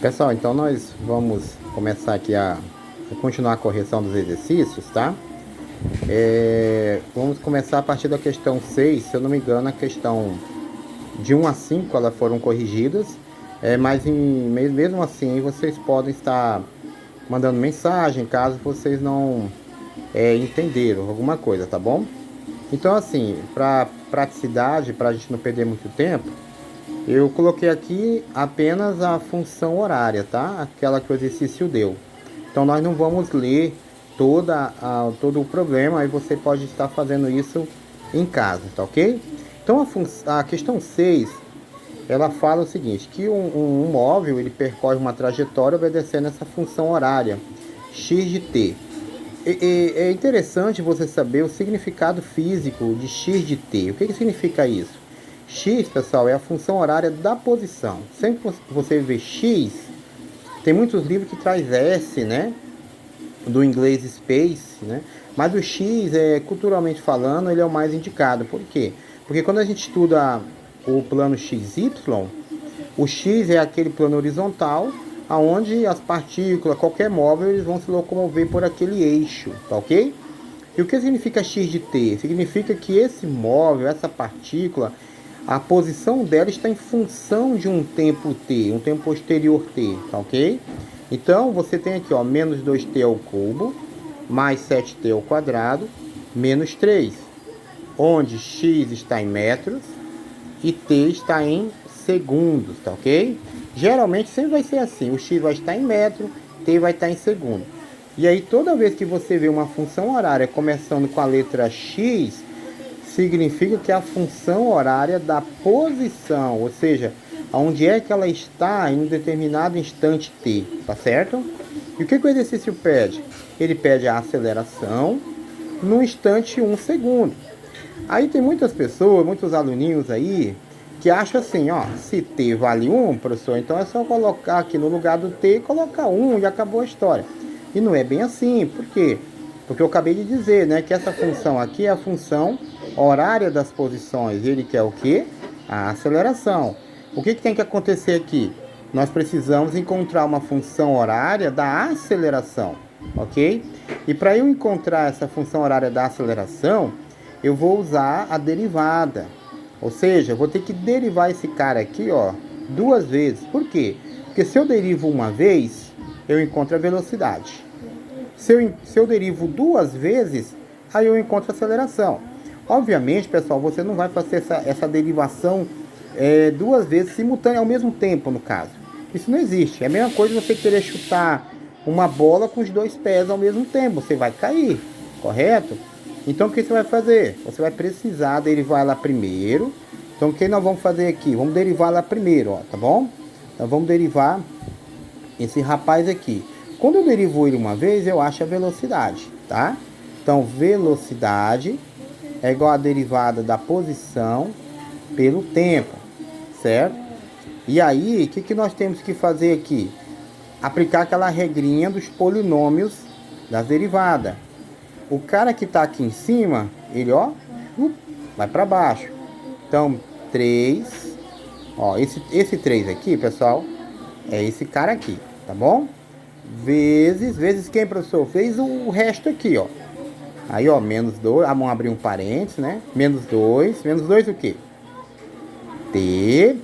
Pessoal, então nós vamos começar aqui a continuar a correção dos exercícios, tá? Vamos começar a partir da questão 6, se eu não me engano, a questão de 1 a 5 elas foram corrigidas, mas mesmo assim vocês podem estar mandando mensagem caso vocês não entenderam alguma coisa, tá bom? Então assim, para praticidade, para a gente não perder muito tempo, eu coloquei aqui apenas a função horária, tá? Aquela que o exercício deu. Então nós não vamos ler todo o problema, aí você pode estar fazendo isso em casa, tá ok? Então a questão 6, ela fala o seguinte, que um móvel ele percorre uma trajetória obedecendo essa função horária, x de t. É interessante você saber o significado físico de x de t. O que significa isso? X, pessoal, é a função horária da posição. Sempre que você vê X, tem muitos livros que traz S, né? Do inglês space, né? Mas o X, culturalmente falando, ele é o mais indicado. Por quê? Porque quando a gente estuda o plano XY, o X é aquele plano horizontal, aonde as partículas, qualquer móvel, eles vão se locomover por aquele eixo, tá ok? E o que significa X de t? Significa que esse móvel, essa partícula, a posição dela está em função de um tempo t, um tempo posterior t, tá ok? Então, você tem aqui, ó, menos 2t ao cubo, mais 7t ao quadrado, menos 3, onde x está em metros e t está em segundos, tá ok? Geralmente sempre vai ser assim, o x vai estar em metro, t vai estar em segundo. E aí, toda vez que você vê uma função horária começando com a letra x, significa que é a função horária da posição, ou seja, onde é que ela está em um determinado instante t, tá certo? E o que o exercício pede? Ele pede a aceleração no instante 1 segundo. Aí tem muitas pessoas, muitos aluninhos aí, que acham assim, ó, se t vale 1, professor, então é só colocar aqui no lugar do t, colocar 1 e acabou a história. E não é bem assim, por quê? Porque eu acabei de dizer, né, que essa função aqui é a função horária das posições. Ele quer o quê? A aceleração. O que tem que acontecer aqui? Nós precisamos encontrar uma função horária da aceleração, ok? E para eu encontrar essa função horária da aceleração, eu vou usar a derivada. Ou seja, eu vou ter que derivar esse cara aqui, ó, 2 vezes. Por quê? Porque se eu derivo uma vez, eu encontro a velocidade. Se eu derivo 2 vezes, aí eu encontro a aceleração. Obviamente, pessoal, você não vai fazer essa derivação 2 vezes simultânea ao mesmo tempo, no caso. Isso não existe. É a mesma coisa você querer chutar uma bola com os 2 pés ao mesmo tempo. Você vai cair, correto? Então, o que você vai fazer? Você vai precisar derivar ela primeiro. Então, o que nós vamos fazer aqui? Vamos derivar ela primeiro, ó, tá bom? Então, vamos derivar esse rapaz aqui. Quando eu derivo ele uma vez, eu acho a velocidade, tá? Então, velocidade é igual a derivada da posição pelo tempo, certo? E aí, o que nós temos que fazer aqui? Aplicar aquela regrinha dos polinômios das derivadas. O cara que está aqui em cima, ele, ó, vai para baixo. Então, 3, ó, esse 3 aqui, pessoal, é esse cara aqui, tá bom? Vezes quem, professor? Fez o resto aqui, ó. Aí, ó, menos 2, vamos abrir um parênteses, né? Menos 2 o quê? T.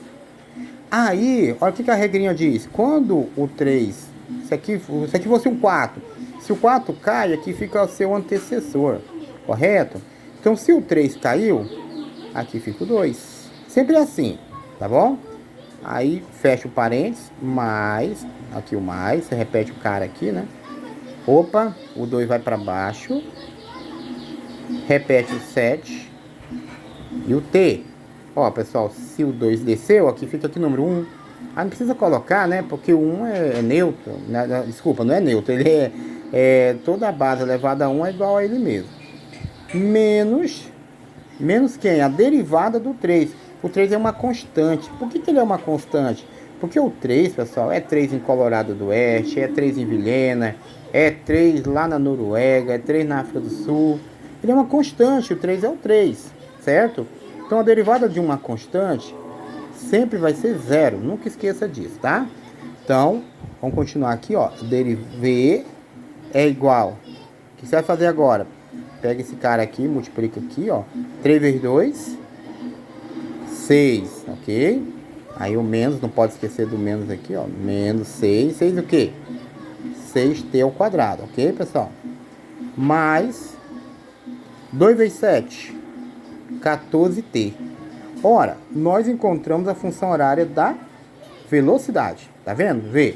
Aí, olha o que a regrinha diz. Quando o 3, isso aqui fosse um 4, se o 4 cai, aqui fica o seu antecessor, correto? Então, se o 3 caiu, aqui fica o 2. Sempre assim, tá bom? Aí, fecha o parênteses, mais, aqui o mais, você repete o cara aqui, né? Opa, o 2 vai para baixo. Repete o 7 e o T. Ó, pessoal, se o 2 desceu, aqui fica aqui o número 1. Ah, não precisa colocar, né? Porque o 1 é neutro. Desculpa, não é neutro. Ele toda a base elevada a 1 é igual a ele mesmo. Menos quem? A derivada do 3. O 3 é uma constante. Por que ele é uma constante? Porque o 3, pessoal, é 3 em Colorado do Oeste, é 3 em Vilhena, é 3 lá na Noruega, é 3 na África do Sul. Ele é uma constante, o 3 é o 3, certo? Então a derivada de uma constante sempre vai ser 0, nunca esqueça disso, tá? Então, vamos continuar aqui, ó. V é igual. O que você vai fazer agora? Pega esse cara aqui, multiplica aqui, ó. 3 vezes 2, 6, ok? Aí o menos, não pode esquecer do menos aqui, ó. Menos 6. 6 o quê? 6t ao quadrado, ok, pessoal? Mais 2 vezes 7, 14t. Ora, nós encontramos a função horária da velocidade. Tá vendo? V.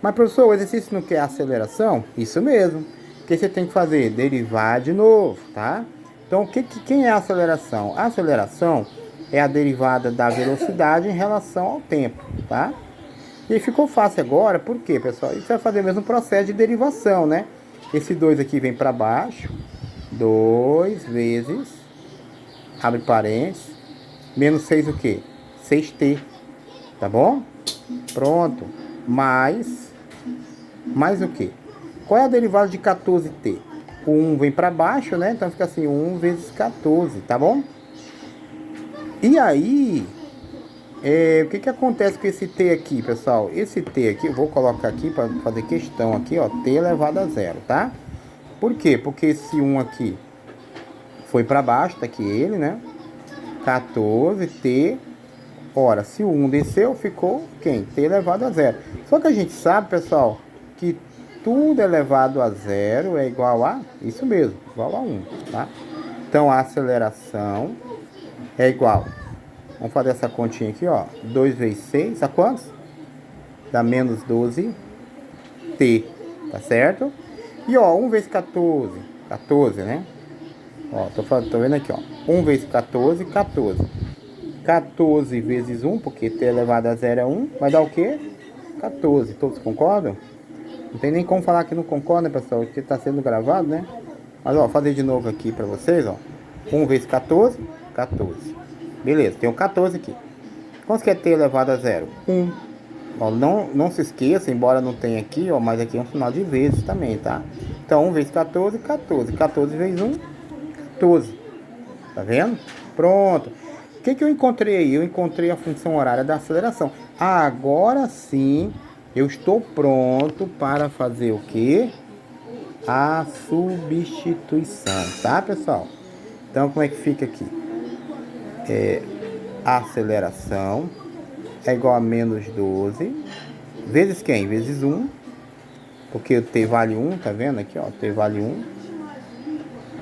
Mas, professor, o exercício não quer aceleração? Isso mesmo. O que você tem que fazer? Derivar de novo, tá? Então, quem é a aceleração? A aceleração é a derivada da velocidade em relação ao tempo, tá? E ficou fácil agora, por quê, pessoal? Isso vai fazer o mesmo processo de derivação, né? Esse 2 aqui vem para baixo. 2 vezes, abre parênteses, menos 6 o quê? 6t, tá bom? Pronto. Mais o quê? Qual é a derivada de 14t? O 1 vem para baixo, né? Então fica assim, 1 vezes 14, tá bom? E aí, o que acontece com esse t aqui, pessoal? Esse t aqui, eu vou colocar aqui para fazer questão aqui, ó, t elevado a zero, tá? Por quê? Porque esse 1 aqui foi para baixo, tá aqui ele, né? 14t. Ora, se o 1 desceu, ficou quem? T elevado a zero. Só que a gente sabe, pessoal, que tudo elevado a zero é igual a... Isso mesmo, igual a 1, tá? Então, a aceleração é igual... Vamos fazer essa continha aqui, ó. 2 vezes 6, a quantos? Dá menos 12t, tá certo? E, ó, 1 vezes 14, 14, né? Ó, tô vendo aqui, ó. 1 vezes 14, 14. 14 vezes 1, porque t elevado a zero é 1, vai dar o quê? 14. Todos concordam? Não tem nem como falar que não concorda, né, pessoal? Porque tá sendo gravado, né? Mas, ó, vou fazer de novo aqui pra vocês, ó. 1 vezes 14, 14. Beleza, tem um 14 aqui. Quanto que é t elevado a zero? 1. Ó, não se esqueça, embora não tenha aqui, ó, mas aqui é um sinal de vezes também, tá? Então, 1 vezes 14, 14. 14 vezes 1, 14. Tá vendo? Pronto. O que eu encontrei aí? Eu encontrei a função horária da aceleração. Agora sim, eu estou pronto para fazer o quê? A substituição, tá, pessoal? Então, como é que fica aqui? A aceleração é igual a menos 12, vezes quem? Vezes 1, porque o t vale 1, tá vendo aqui, ó, t vale 1,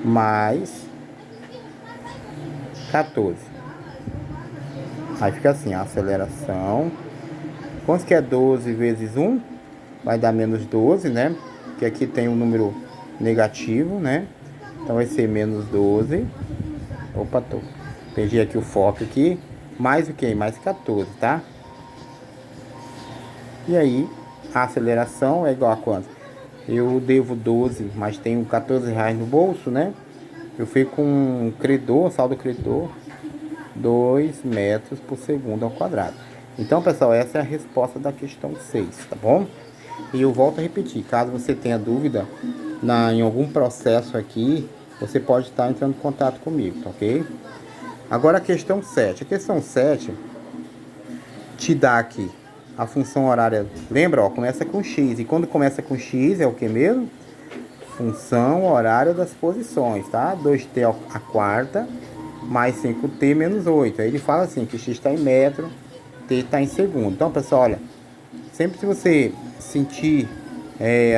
mais 14. Aí fica assim, a aceleração, quanto que é 12 vezes 1? Vai dar menos 12, né? Porque aqui tem um número negativo, né? Então vai ser menos 12. Opa, perdi aqui o foco aqui. Mais o que? Mais 14, tá? E aí, a aceleração é igual a quanto? Eu devo 12, mas tenho 14 reais no bolso, né? Eu fico com um credor, saldo credor, 2 metros por segundo ao quadrado. Então, pessoal, essa é a resposta da questão 6, tá bom? E eu volto a repetir, caso você tenha dúvida em algum processo aqui, você pode estar entrando em contato comigo, tá ok? Agora a questão 7. A questão 7 te dá aqui a função horária. Lembra, ó, começa com x. E quando começa com x é o que mesmo? Função horária das posições, tá? 2t a quarta mais 5t menos 8. Aí ele fala assim, que x está em metro, t está em segundo. Então, pessoal, olha, sempre que você sentir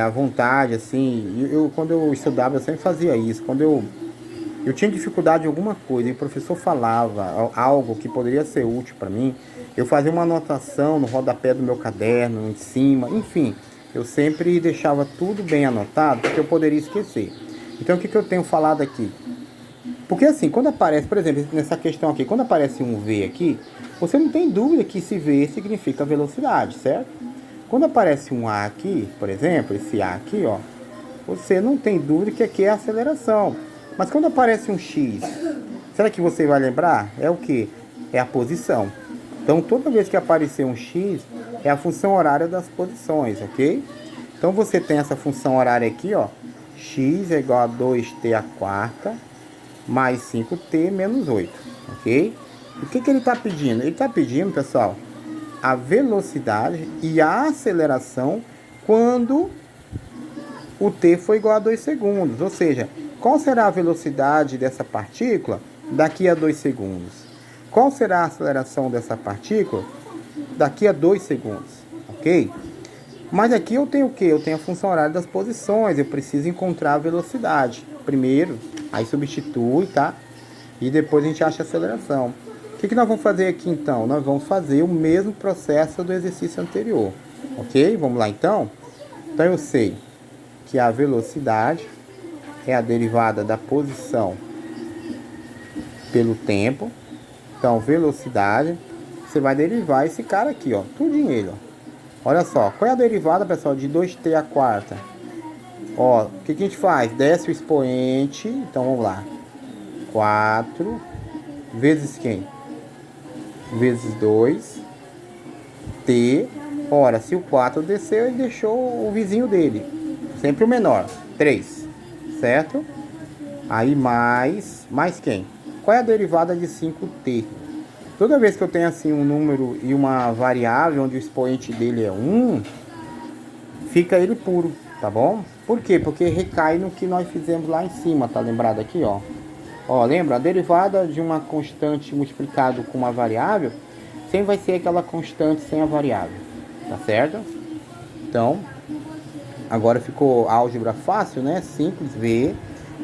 a vontade, assim, quando eu estudava, eu sempre fazia isso. Quando eu tinha dificuldade em alguma coisa e o professor falava algo que poderia ser útil para mim, eu fazia uma anotação no rodapé do meu caderno, em cima, enfim, eu sempre deixava tudo bem anotado, porque eu poderia esquecer. Então, o que eu tenho falado aqui? Porque assim, quando aparece, por exemplo, nessa questão aqui, quando aparece um V aqui, você não tem dúvida que esse V significa velocidade, certo? Quando aparece um A aqui, por exemplo, esse A aqui, ó, você não tem dúvida que aqui é a aceleração. Mas quando aparece um X, será que você vai lembrar? É o que? É a posição. Então, toda vez que aparecer um X, é a função horária das posições, ok? Então, você tem essa função horária aqui, ó. X é igual a 2t a quarta mais 5t menos 8, ok? O que ele está pedindo? Ele está pedindo, pessoal, a velocidade e a aceleração quando o t for igual a 2 segundos. Ou seja, qual será a velocidade dessa partícula daqui a 2 segundos? Qual será a aceleração dessa partícula daqui a 2 segundos? Ok? Mas aqui eu tenho o quê? Eu tenho a função horária das posições. Eu preciso encontrar a velocidade primeiro, aí substitui, tá? E depois a gente acha a aceleração. O que nós vamos fazer aqui então? Nós vamos fazer o mesmo processo do exercício anterior. Ok? Vamos lá então? Então eu sei que a velocidade é a derivada da posição pelo tempo. Então, velocidade, você vai derivar esse cara aqui, ó, tudinho ele, ó. Olha só, qual é a derivada, pessoal, de 2t à quarta? Ó, o que a gente faz? Desce o expoente, então vamos lá. 4 vezes quem? Vezes 2, t. Ora, se o 4 desceu, ele deixou o vizinho dele, sempre o menor, 3, certo? Aí mais quem? Qual é a derivada de 5t? Toda vez que eu tenho assim um número e uma variável onde o expoente dele é 1, fica ele puro, tá bom? Por quê? Porque recai no que nós fizemos lá em cima, tá lembrado aqui, ó? Ó, lembra? A derivada de uma constante multiplicado com uma variável sempre vai ser aquela constante sem a variável, tá certo? Então, agora ficou a álgebra fácil, né? Simples, V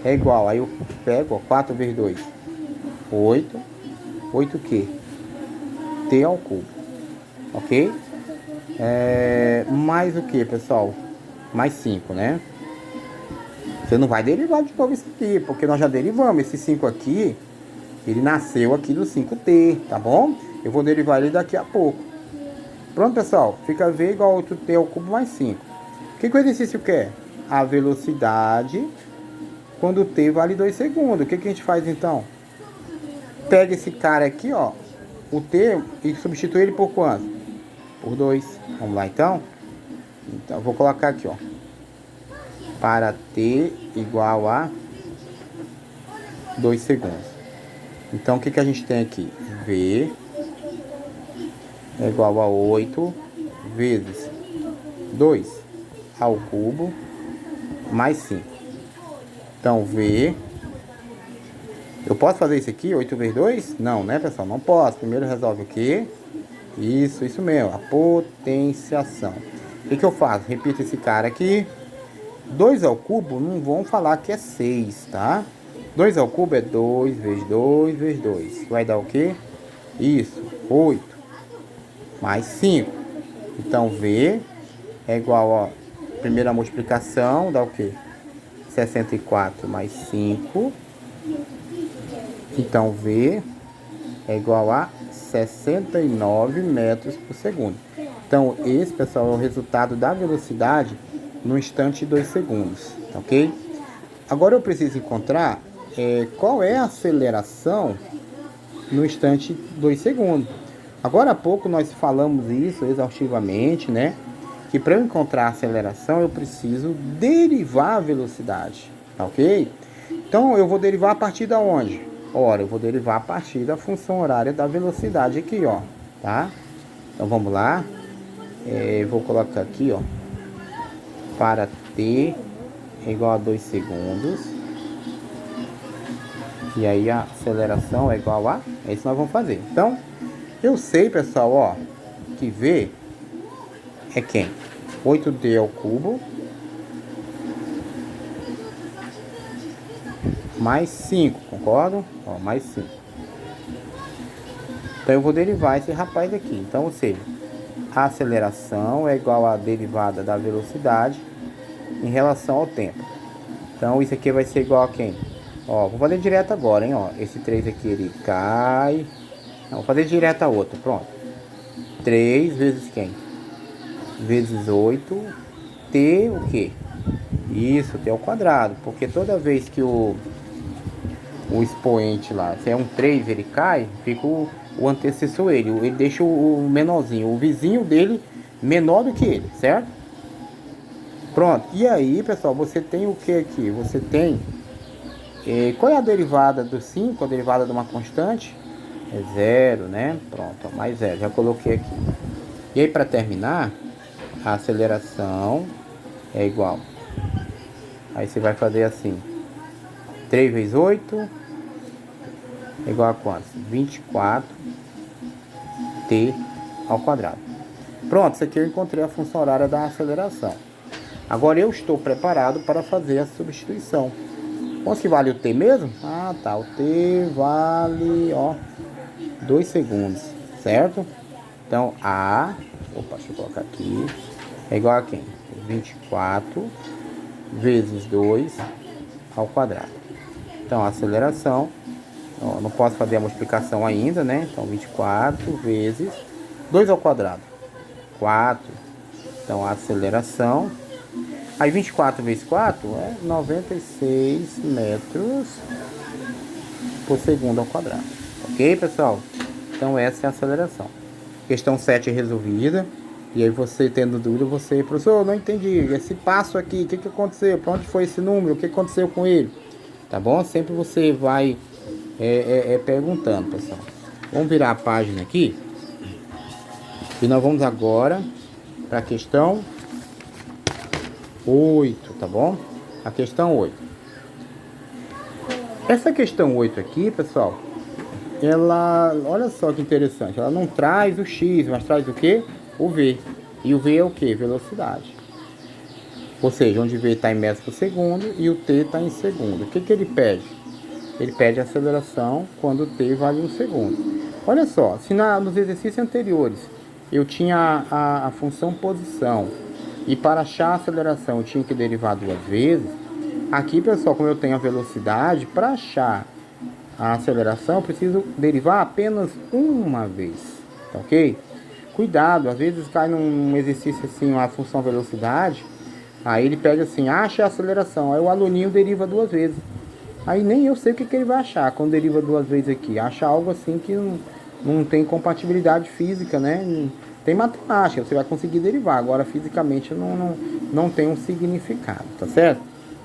é igual, aí eu pego, ó, 4 vezes 2, 8, 8 quê? T ao cubo, ok? Mais o que, pessoal? Mais 5, né? Você não vai derivar de novo isso aqui, porque nós já derivamos. Esse 5 aqui, ele nasceu aqui do 5t, tá bom? Eu vou derivar ele daqui a pouco. Pronto, pessoal? Fica V igual a 8t ao cubo mais 5. O que o exercício quer? A velocidade quando o t vale 2 segundos. O que a gente faz então? Pega esse cara aqui, ó, o t, e substitui ele por quanto? Por 2. Vamos lá então? Então, eu vou colocar aqui, ó. Para t igual a 2 segundos. Então, o que a gente tem aqui? V é igual a 8 vezes 2 ao cubo mais 5. Então, V... Eu posso fazer isso aqui, 8 vezes 2? Não, né, pessoal? Não posso. Primeiro resolve o quê? Isso mesmo, a potenciação. O que eu faço? Repito esse cara aqui. 2 ao cubo, não vão falar que é 6, tá? 2 ao cubo é 2 vezes 2 vezes 2. Vai dar o quê? Isso, 8 mais 5. Então, V é igual a primeira multiplicação, dá o quê? 64 mais 5. Então, V é igual a 69 metros por segundo. Então, esse, pessoal, é o resultado da velocidade no instante de 2 segundos, tá ok? Agora eu preciso encontrar qual é a aceleração no instante de 2 segundos. Agora há pouco nós falamos isso exaustivamente, né? Que para eu encontrar a aceleração eu preciso derivar a velocidade, tá ok? Então eu vou derivar a partir da onde? Ora, eu vou derivar a partir da função horária da velocidade aqui, ó, tá? Então vamos lá. Vou colocar aqui, ó, para t igual a 2 segundos. E aí a aceleração é igual a... É isso que nós vamos fazer. Então, eu sei, pessoal, ó, que V é quem? 8t ao cubo mais 5, concordo? Ó, mais 5. Então eu vou derivar esse rapaz aqui. Então, ou seja, a aceleração é igual à derivada da velocidade em relação ao tempo. Então isso aqui vai ser igual a quem? Ó, vou fazer direto agora, hein? Ó, esse 3 aqui ele cai. Não, vou fazer direto a outra, pronto. 3 vezes quem? Vezes 8. T o quê? Isso, T ao quadrado. Porque toda vez que o expoente lá, se é um 3, ele cai, fica o antecessor ele deixa o menorzinho, o vizinho dele menor do que ele, certo? Pronto, e aí, pessoal, você tem o que aqui? Você tem, qual é a derivada do 5, a derivada de uma constante? É 0, né? Pronto, ó, mais 0, já coloquei aqui. E aí, para terminar, a aceleração é igual. Aí você vai fazer assim. 3 vezes 8 é igual a quanto? 24t ao quadrado. Pronto, isso aqui eu encontrei a função horária da aceleração. Agora eu estou preparado para fazer a substituição. Quanto que vale o t mesmo? Ah, tá. O t vale, ó, 2 segundos, certo? Então, deixa eu colocar aqui. É igual a quem? 24 vezes 2 ao quadrado. Então, a aceleração, ó, não posso fazer a multiplicação ainda, né? Então, 24 vezes 2 ao quadrado. 4. Então, a aceleração... Aí 24 vezes 4 é 96 metros por segundo ao quadrado. Ok, pessoal? Então essa é a aceleração. Questão 7 é resolvida. E aí você tendo dúvida, professor, não entendi. Esse passo aqui, o que aconteceu? Para onde foi esse número? O que aconteceu com ele? Tá bom? Sempre você vai perguntando, pessoal. Vamos virar a página aqui. E nós vamos agora para a questão 8, tá bom? A questão 8. Essa questão 8 aqui, pessoal, ela, olha só que interessante, ela não traz o x, mas traz o que? O v. E o v é o que? Velocidade. Ou seja, onde v está em metros por segundo e o t está em segundo. O que ele pede? Ele pede a aceleração quando o t vale 1 segundo. Olha só, se nos exercícios anteriores eu tinha a função posição, e para achar a aceleração eu tinha que derivar 2 vezes. Aqui, pessoal, como eu tenho a velocidade, para achar a aceleração eu preciso derivar apenas uma vez, tá ok? Cuidado, às vezes cai num exercício assim, a função velocidade, aí ele pede assim, acha a aceleração, aí o aluninho deriva 2 vezes. Aí nem eu sei o que ele vai achar quando deriva 2 vezes aqui. Acha algo assim que não tem compatibilidade física, né? Tem matemática, você vai conseguir derivar. Agora, fisicamente, não tem um significado, tá certo?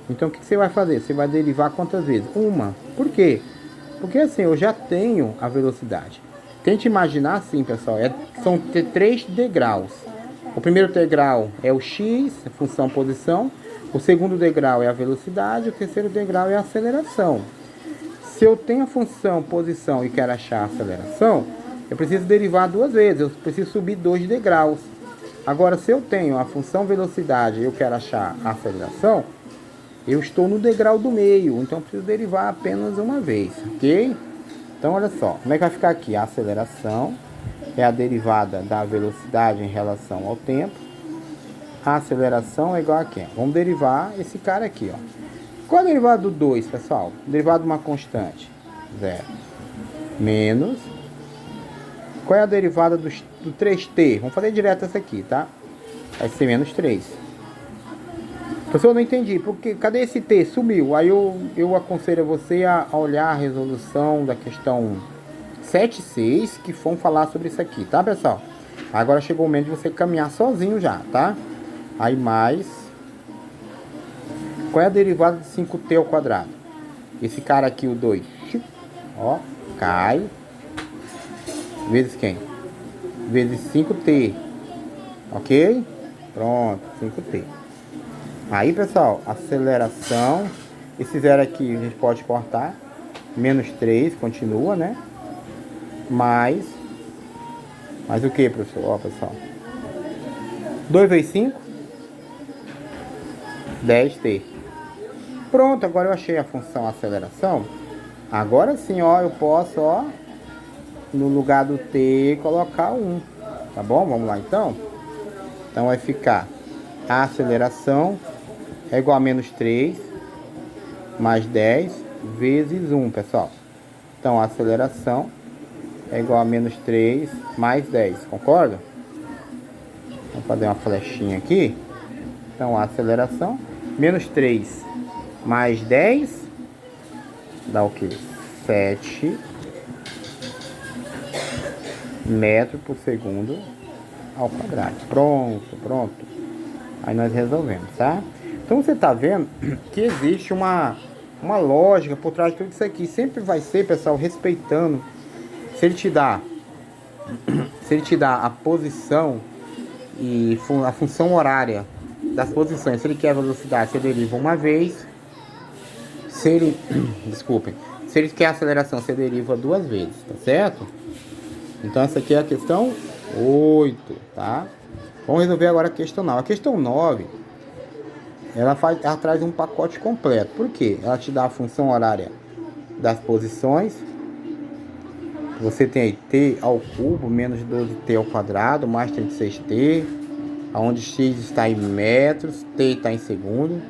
Então, o que você vai fazer? Você vai derivar quantas vezes? Uma. Por quê? Porque assim, eu já tenho a velocidade. Tente imaginar assim, pessoal. São 3 degraus. O primeiro degrau é o x, a função posição. O segundo degrau é a velocidade. O terceiro degrau é a aceleração. Se eu tenho a função posição e quero achar a aceleração, eu preciso derivar 2 vezes, eu preciso subir 2 degraus. Agora, se eu tenho a função velocidade e eu quero achar a aceleração, eu estou no degrau do meio, então eu preciso derivar apenas uma vez, ok? Então, olha só, como é que vai ficar aqui? A aceleração é a derivada da velocidade em relação ao tempo. A aceleração é igual a quem? Vamos derivar esse cara aqui, ó. Qual é a derivada do 2, pessoal? Derivada de uma constante? 0. Menos... Qual é a derivada do 3t? Vamos fazer direto essa aqui, tá? Vai ser menos 3. Professor, eu não entendi. Porque, cadê esse t? Sumiu. Aí eu aconselho a você a olhar a resolução da questão 7 e 6, que vão falar sobre isso aqui, tá, pessoal? Agora chegou o momento de você caminhar sozinho já, tá? Aí mais... Qual é a derivada de 5t ao quadrado? Esse cara aqui, o 2. Ó, cai... Vezes quem? Vezes 5t. Ok? Pronto, 5t. Aí, pessoal, aceleração. Esse zero aqui a gente pode cortar. Menos 3, continua, né? Mais o que, professor? Ó, pessoal. 2 vezes 5. 10t. Pronto, agora eu achei a função aceleração. Agora sim, ó, eu posso, ó, no lugar do t, colocar 1. Tá bom? Vamos lá, então. Então, vai ficar a aceleração é igual a menos 3 mais 10 vezes 1, pessoal. Então, a aceleração é igual a menos 3 mais 10. Concorda? Vamos fazer uma flechinha aqui. Então, a aceleração, menos 3 mais 10 dá o quê? 7 metros por segundo ao quadrado. Pronto. Aí nós resolvemos, tá? Então você tá vendo que existe uma lógica por trás de tudo isso aqui. Sempre vai ser, pessoal, respeitando. Se ele te dá a posição a função horária das posições. Se ele quer velocidade, você deriva uma vez. Se ele, desculpem, se ele quer aceleração, você deriva duas vezes, tá certo? Então essa aqui é a questão 8, tá? Vamos resolver agora a questão 9. A questão 9, ela traz um pacote completo. Por quê? Ela te dá a função horária das posições. Você tem aí t ao cubo menos 12t ao quadrado mais 36t, onde x está em metros, t está em segundo.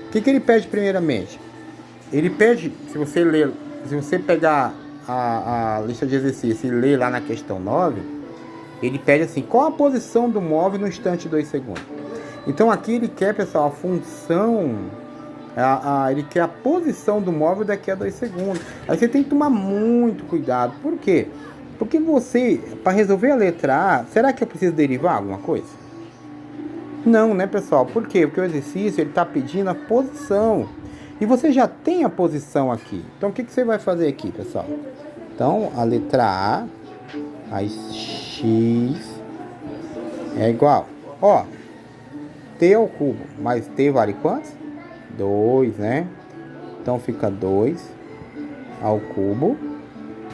O que ele pede primeiramente? Ele pede, se você pegar a lista de exercícios e ler lá na questão 9, ele pede assim, qual a posição do móvel no instante 2 segundos? Então aqui ele quer, pessoal, a função, ele quer a posição do móvel daqui a 2 segundos. Aí você tem que tomar muito cuidado. Por quê? Porque você, para resolver a letra A, será que eu preciso derivar alguma coisa? Não, né, pessoal? Por quê? Porque o exercício ele está pedindo a posição. E você já tem a posição aqui. Então, o que você vai fazer aqui, pessoal? Então, a letra A, mais x é igual. Ó, t ao cubo mais t vale quantos? 2, né? Então, fica 2 ao cubo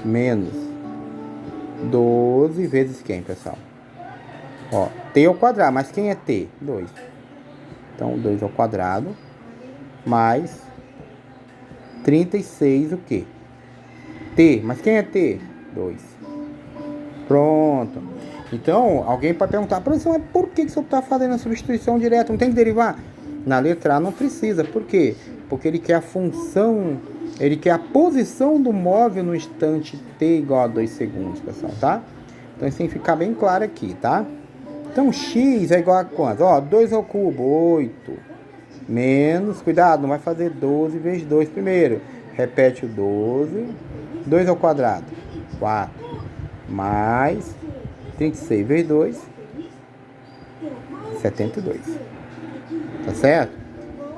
menos 12 vezes quem, pessoal? Ó, t ao quadrado. Mas quem é t? 2. Então, 2 ao quadrado mais 36 o quê? T. Mas quem é T? 2. Pronto. Então, alguém pode perguntar, professor, mas por que você está fazendo a substituição direta? Não tem que derivar? Na letra A não precisa. Por quê? Porque ele quer a função, ele quer a posição do móvel no instante T igual a 2 segundos, pessoal, tá? Então, isso tem que ficar bem claro aqui, tá? Então, x é igual a quanto? Ó, 2 ao cubo, 8. Menos, cuidado, não vai fazer 12 vezes 2 primeiro. Repete o 12. 2 ao quadrado, 4. Mais 36 vezes 2, 72. Tá certo?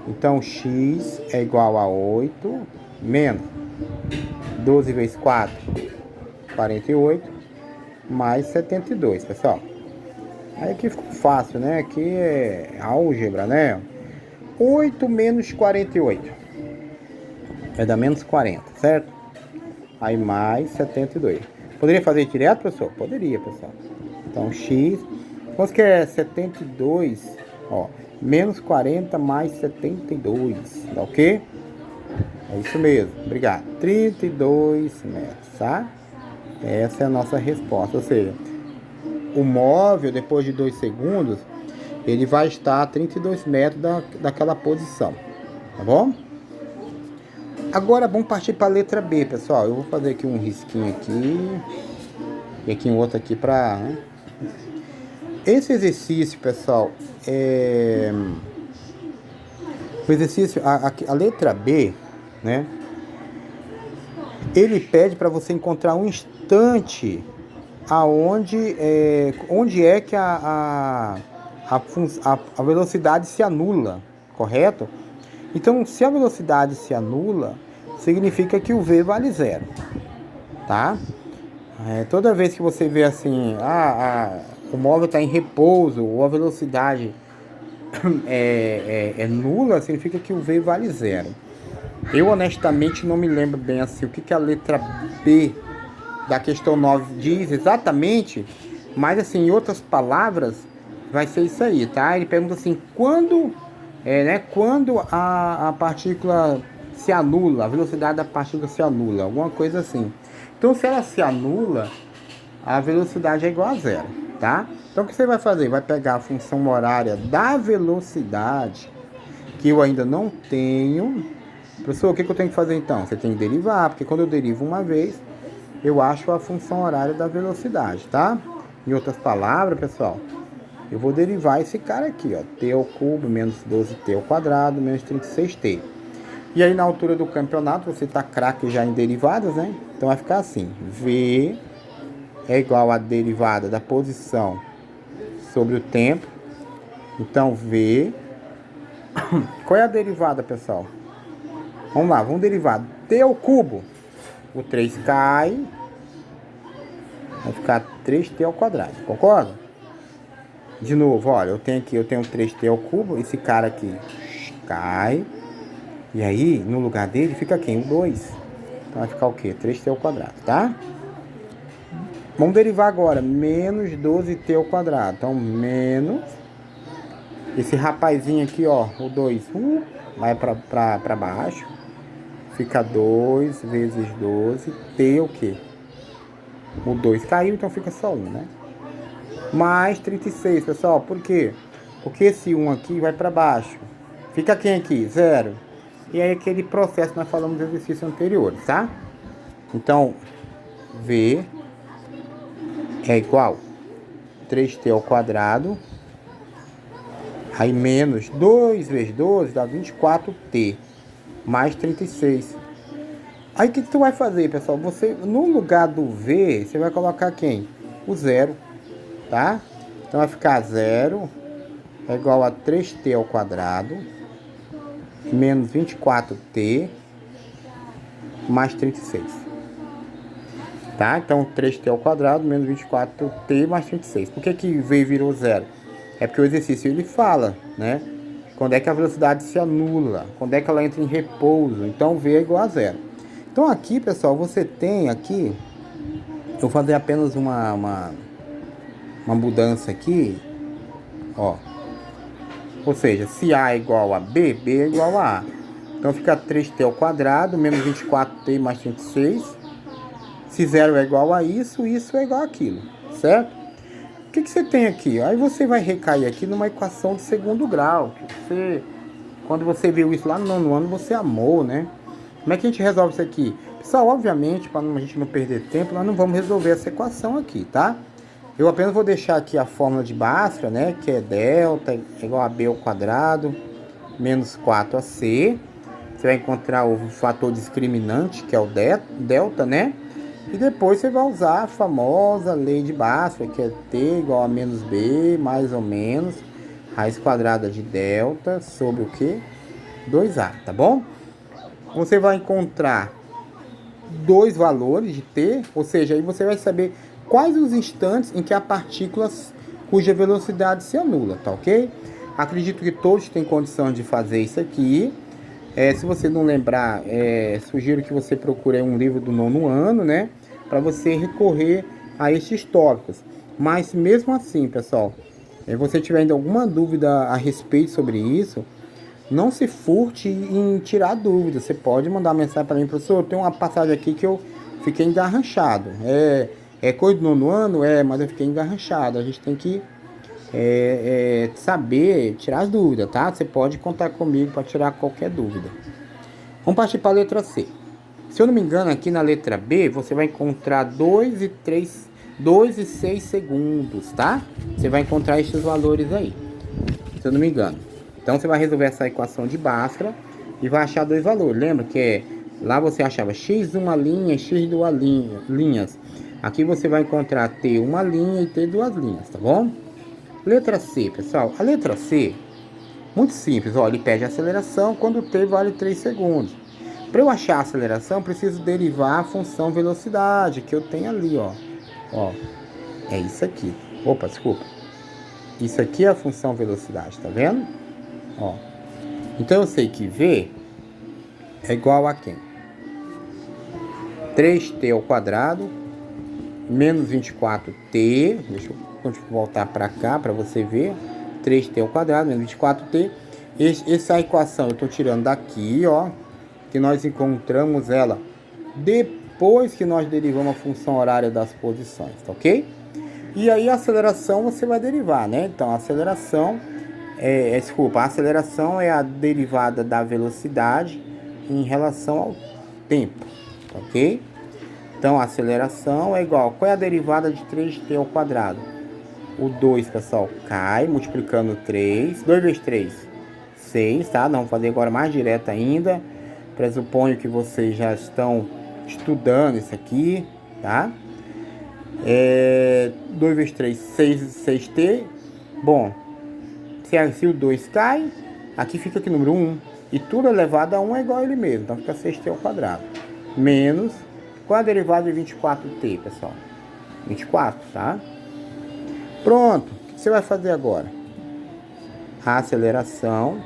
Então, x é igual a 8. Menos 12 vezes 4, 48. Mais 72, pessoal. Aí aqui ficou fácil, né? Aqui é álgebra, né? 8 menos 48 vai dar menos 40, certo? Aí mais 72. Poderia fazer direto, professor? Poderia, pessoal. Então, x, quanto que é 72? Ó, menos 40 mais 72. Dá o quê? É isso mesmo. Obrigado. 32 metros, tá? Essa é a nossa resposta. Ou seja, o móvel, depois de 2 segundos, ele vai estar a 32 metros daquela posição, tá bom? Agora vamos partir para a letra B, pessoal. Eu vou fazer aqui um risquinho aqui e aqui um outro aqui para, né? Esse exercício, pessoal, o exercício, a letra B, né? Ele pede para você encontrar um instante onde é que a velocidade se anula, correto? Então, se a velocidade se anula, significa que o V vale 0, tá? Toda vez que você vê assim, o móvel está em repouso ou a velocidade é nula, significa que o V vale 0. Eu honestamente não me lembro bem assim o que a letra B da questão 9 diz exatamente, mas assim, em outras palavras, vai ser isso aí, tá? Ele pergunta assim, quando a partícula se anula, a velocidade da partícula se anula, alguma coisa assim. Então, se ela se anula, a velocidade é igual a 0, tá? Então, o que você vai fazer? Vai pegar a função horária da velocidade, que eu ainda não tenho. Professor, o que eu tenho que fazer então? Você tem que derivar, porque quando eu derivo uma vez, eu acho a função horária da velocidade, tá? Em outras palavras, pessoal, eu vou derivar esse cara aqui, ó, t ao cubo menos 12t ao quadrado menos 36t. E aí na altura do campeonato, você tá craque já em derivadas, né? Então vai ficar assim, V é igual a derivada da posição sobre o tempo. Então V, qual é a derivada, pessoal? Vamos lá, vamos derivar t ao cubo. O 3 cai, vai ficar 3t ao quadrado, concorda? De novo, olha, eu tenho 3t ao cubo, esse cara aqui cai. E aí, no lugar dele, fica quem? O 2. Então vai ficar o quê? 3t ao quadrado, tá? Vamos derivar agora, menos 12t ao quadrado. Então, menos... Esse rapazinho aqui, ó, o 2, vai pra baixo. Fica 2 vezes 12, t o quê? O 2 caiu, então fica só 1, né? Mais 36, pessoal, por quê? Porque esse 1 aqui vai pra baixo. Fica quem aqui? 0. E aí aquele processo que nós falamos no exercício anterior, tá? Então, V é igual 3t ao quadrado. Aí menos 2 vezes 12 dá 24t. Mais 36. Aí o que tu vai fazer, pessoal? Você, no lugar do V, você vai colocar quem? O 0, tá? Então vai ficar 0 é igual a 3t ao quadrado menos 24t mais 36. Tá? Então 3t ao quadrado menos 24t mais 36. Por que V virou 0? É porque o exercício ele fala, né? Quando é que a velocidade se anula, quando é que ela entra em repouso. Então V é igual a 0. Então aqui, pessoal, você tem aqui, eu vou fazer apenas uma mudança aqui, ó. Ou seja, se A é igual a B, B é igual a A. Então fica 3t ao quadrado menos 24t mais 36. Se 0 é igual a isso, isso é igual a aquilo, certo? O que você tem aqui? Aí você vai recair aqui numa equação de segundo grau. Quando você viu isso lá no nono ano, você amou, né? Como é que a gente resolve isso aqui? Pessoal, obviamente, para a gente não perder tempo, nós não vamos resolver essa equação aqui, tá? Eu apenas vou deixar aqui a fórmula de Bhaskara, né? Que é delta igual a B ao quadrado menos 4ac. Você vai encontrar o fator discriminante, que é o delta, né? E depois você vai usar a famosa lei de Bhaskara, que é T igual a menos B, mais ou menos, raiz quadrada de delta sobre o que? 2A, tá bom? Você vai encontrar dois valores de T, ou seja, aí você vai saber quais os instantes em que a partícula cuja velocidade se anula, tá ok? Acredito que todos têm condição de fazer isso aqui. Se você não lembrar, sugiro que você procure um livro do nono ano, né? Para você recorrer a esses tópicos. Mas mesmo assim, pessoal, se você tiver ainda alguma dúvida a respeito sobre isso, não se furte em tirar dúvidas. Você pode mandar mensagem para mim, professor, tem uma passagem aqui que eu fiquei engarranchado. É coisa do nono ano? Mas eu fiquei engarranchado. A gente tem que saber tirar as dúvidas, tá? Você pode contar comigo para tirar qualquer dúvida. Vamos partir para a letra C. Se eu não me engano, aqui na letra B, você vai encontrar 2 e 6 segundos, tá? Você vai encontrar esses valores aí, se eu não me engano. Então, você vai resolver essa equação de Bhaskara e vai achar dois valores. Lembra que lá você achava x uma linha e x duas linhas. Aqui você vai encontrar t uma linha e t duas linhas, tá bom? Letra C, pessoal. A letra C, muito simples. Ó, ele pede aceleração quando t vale 3 segundos. Para eu achar a aceleração, preciso derivar a função velocidade, que eu tenho ali, ó. Ó, é isso aqui. Opa, desculpa. Isso aqui é a função velocidade, tá vendo? Ó. Então eu sei que V é igual a quem? 3t ao quadrado menos 24t. Deixa eu voltar para cá para você ver. 3t ao quadrado menos 24t. Essa equação eu estou tirando daqui, ó. Que nós encontramos ela depois que nós derivamos a função horária das posições, tá ok? E aí a aceleração você vai derivar, né? Então a aceleração a aceleração é a derivada da velocidade em relação ao tempo, tá ok? Então a aceleração é igual, qual é a derivada de 3t ao quadrado? O 2, pessoal, cai, multiplicando 3, 2 vezes 3, 6, tá? Vamos fazer agora mais direto ainda. Pressuponho que vocês já estão estudando isso aqui, tá? 2 vezes 3, 6t. Bom, se o 2 cai, aqui fica que número 1. E tudo elevado a 1 é igual a ele mesmo. Então fica 6t ao quadrado. Menos, qual é a derivada de 24t, pessoal? 24, tá? Pronto. O você vai fazer agora? A aceleração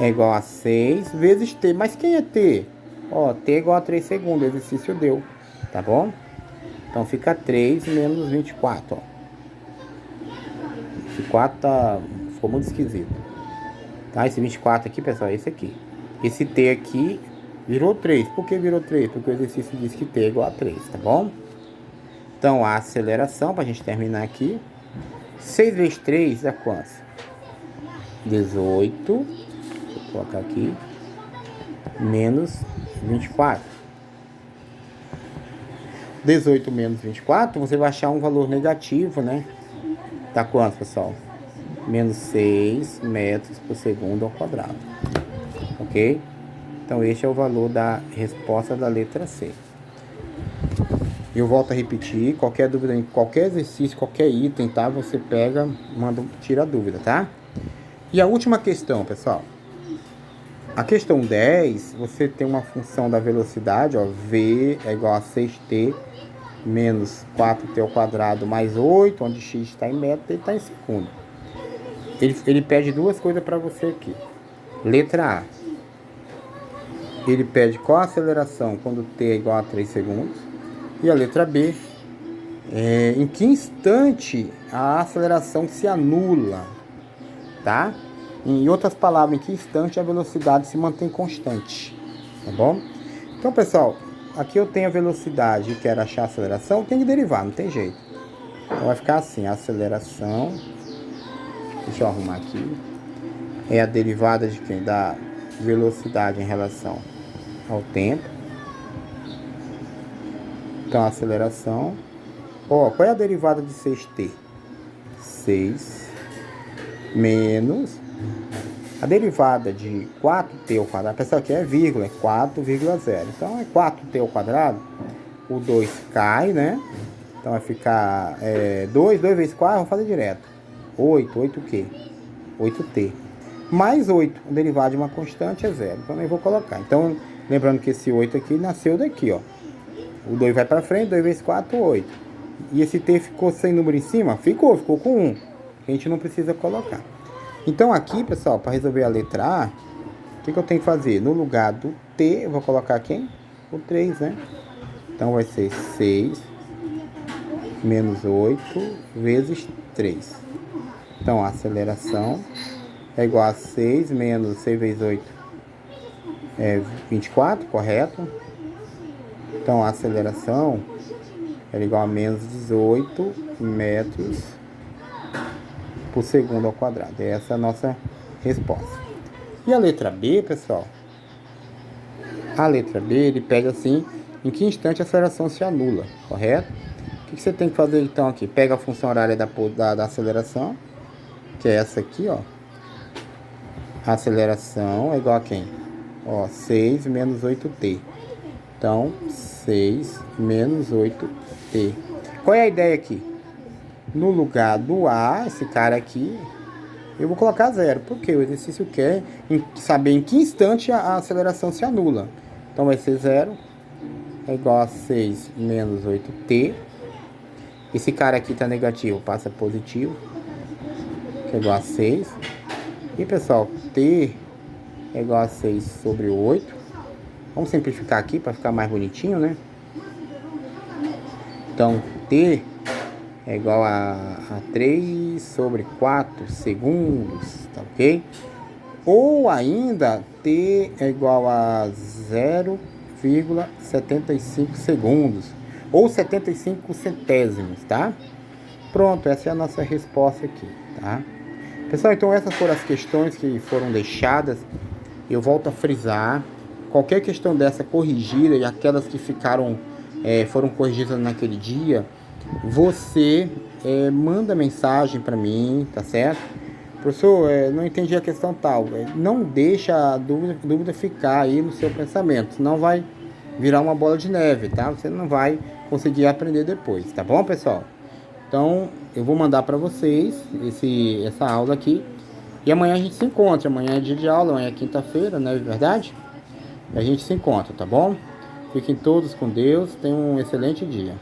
é igual a 6 vezes t. Mas quem é t? Ó, t é igual a 3 segundos. O exercício deu, tá bom? Então fica 3 menos 24, ó. Esse 4 ficou muito esquisito. Tá? Esse 24 aqui, pessoal, é esse aqui. Esse t aqui virou 3. Por que virou 3? Porque o exercício diz que t é igual a 3, tá bom? Então a aceleração, pra gente terminar aqui, 6 vezes 3 dá quanto? 18. Vou colocar aqui. Menos 24. 18 menos 24, você vai achar um valor negativo, né? Dá quanto, pessoal? Menos 6 metros por segundo ao quadrado. Ok? Então, este é o valor da resposta da letra C. Eu volto a repetir, qualquer dúvida em qualquer exercício, qualquer item, tá? Você pega, tira a dúvida, tá? E a última questão, pessoal. A questão 10, você tem uma função da velocidade, ó, v é igual a 6t menos 4t ao quadrado mais 8, onde x está em metro e está em segundo. Ele pede duas coisas para você aqui. Letra A. Ele pede qual a aceleração quando t é igual a 3 segundos. E a letra B. Em que instante a aceleração se anula, tá? Em outras palavras, em que instante a velocidade se mantém constante, tá bom? Então, pessoal, aqui eu tenho a velocidade e quero achar a aceleração, tem que derivar, não tem jeito. Então vai ficar assim, a aceleração, deixa eu arrumar aqui, é a derivada de quem? Da velocidade em relação ao tempo. Então, a aceleração, ó, qual é a derivada de 6t? 6 menos a derivada de 4t ao quadrado, pessoal, aqui é vírgula, é 4,0. Então é 4t ao quadrado, o 2 cai, né? Então vai ficar 2 vezes 4, vamos fazer direto. 8 quê? 8t. Mais 8, a derivada de uma constante é 0. Então eu vou colocar. Então, lembrando que esse 8 aqui nasceu daqui, ó. O 2 vai para frente, 2 vezes 4, 8. E esse t ficou sem número em cima? Ficou com 1. A gente não precisa colocar. Então aqui, pessoal, para resolver a letra A, o que eu tenho que fazer? No lugar do t, eu vou colocar quem? O 3, né? Então vai ser 6 menos 8 vezes 3. Então a aceleração é igual a 6 menos 6 vezes 8 é 24, correto? Então a aceleração é igual a menos 18 metros por segundo ao quadrado. Essa é a nossa resposta. E a letra B, pessoal? A letra B, ele pede assim, em que instante a aceleração se anula, correto? O que você tem que fazer então aqui? Pega a função horária da aceleração, que é essa aqui, ó. A aceleração é igual a quem? Ó, 6 menos 8t. Então, 6 menos 8t. Qual é a ideia aqui? No lugar do A, esse cara aqui, eu vou colocar 0. Porque o exercício quer saber em que instante a aceleração se anula. Então vai ser 0 é igual a 6 menos 8t. Esse cara aqui está negativo, passa positivo, que é igual a 6. E pessoal, t é igual a 6 sobre 8. Vamos simplificar aqui para ficar mais bonitinho, né? Então, t é igual a 3 sobre 4 segundos, tá ok? Ou ainda, t é igual a 0,75 segundos, ou 75 centésimos, tá? Pronto, essa é a nossa resposta aqui, tá? Pessoal, então essas foram as questões que foram deixadas. Eu volto a frisar, qualquer questão dessa corrigida e aquelas que foram corrigidas naquele dia, você manda mensagem para mim, tá certo? Professor, não entendi a questão tal. Não deixa a dúvida ficar aí no seu pensamento, senão vai virar uma bola de neve, tá? Você não vai conseguir aprender depois, tá bom, pessoal? Então, eu vou mandar para vocês essa aula aqui. E amanhã a gente se encontra. Amanhã é dia de aula, amanhã é quinta-feira, não é verdade? A gente se encontra, tá bom? Fiquem todos com Deus. Tenham um excelente dia.